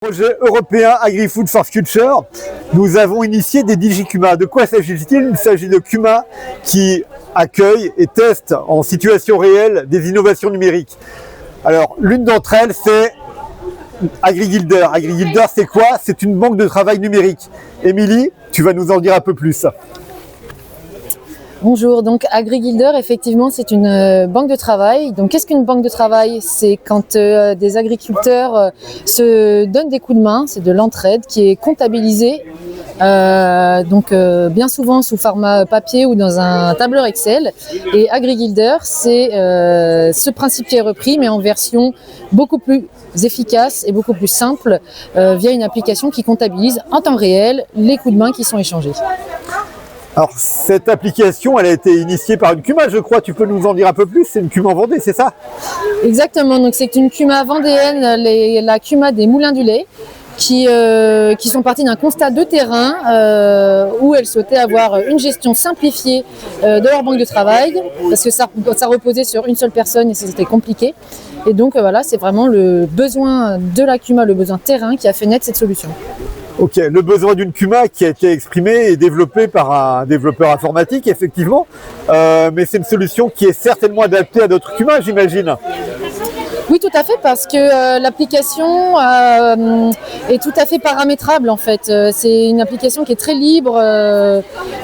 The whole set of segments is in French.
Projet européen Agri-Food for Future, nous avons initié des DigiCuma. De quoi s'agit-il? Il s'agit de Cuma qui accueille et teste en situation réelle des innovations numériques. Alors, l'une d'entre elles, c'est AgriGuilder. AgriGuilder, c'est quoi? C'est une banque de travail numérique. Émilie, tu vas nous en dire un peu plus. Bonjour, donc AgriGuilder, effectivement, c'est une banque de travail. Donc, qu'est-ce qu'une banque de travail? C'est quand des agriculteurs se donnent des coups de main, c'est de l'entraide qui est comptabilisée, bien souvent sous format papier ou dans un tableur Excel. Et AgriGuilder, c'est ce principe qui est repris, mais en version beaucoup plus efficace et beaucoup plus simple via une application qui comptabilise en temps réel les coups de main qui sont échangés. Alors, cette application, elle a été initiée par une Cuma, je crois. Tu peux nous en dire un peu plus? C'est une Cuma en Vendée, c'est ça? Exactement. Donc, c'est une Cuma vendéenne, la Cuma des Moulins du Lait, qui sont partis d'un constat de terrain où elles souhaitaient avoir une gestion simplifiée de leur banque de travail, parce que ça reposait sur une seule personne et c'était compliqué. Et donc, voilà, c'est vraiment le besoin de la Cuma, le besoin terrain qui a fait naître cette solution. Ok, le besoin d'une Cuma qui a été exprimé et développé par un développeur informatique, effectivement, mais c'est une solution qui est certainement adaptée à d'autres Cuma, j'imagine. Oui, tout à fait, parce que l'application est tout à fait paramétrable en fait. C'est une application qui est très libre.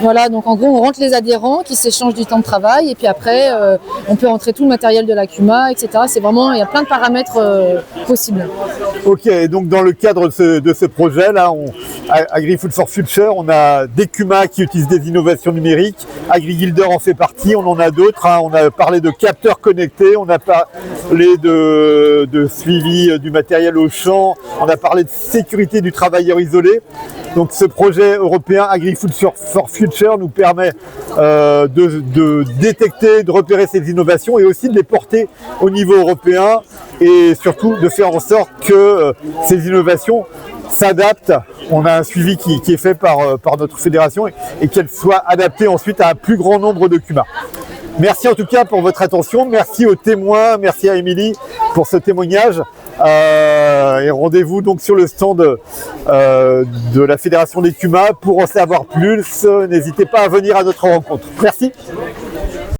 Voilà, donc en gros, on rentre les adhérents qui s'échangent du temps de travail et puis après, on peut rentrer tout le matériel de la Cuma, etc. C'est vraiment, il y a plein de paramètres possibles. Ok, et donc dans le cadre de ce projet-là, Agri-Food for Future, on a des Cuma qui utilisent des innovations numériques. AgriGuilder en fait partie, on en a d'autres. On a parlé de capteurs connectés, on a parlé de suivi du matériel au champ, on a parlé de sécurité du travailleur isolé. Donc ce projet européen Agri-Food for Future nous permet de détecter, de repérer ces innovations et aussi de les porter au niveau européen et surtout de faire en sorte que ces innovations s'adaptent. On a un suivi qui est fait par notre fédération et qu'elles soient adaptées ensuite à un plus grand nombre de Cuma. Merci en tout cas pour votre attention, merci aux témoins, merci à Émilie pour ce témoignage et rendez-vous donc sur le stand de la Fédération des Cuma pour en savoir plus. N'hésitez pas à venir à notre rencontre. Merci.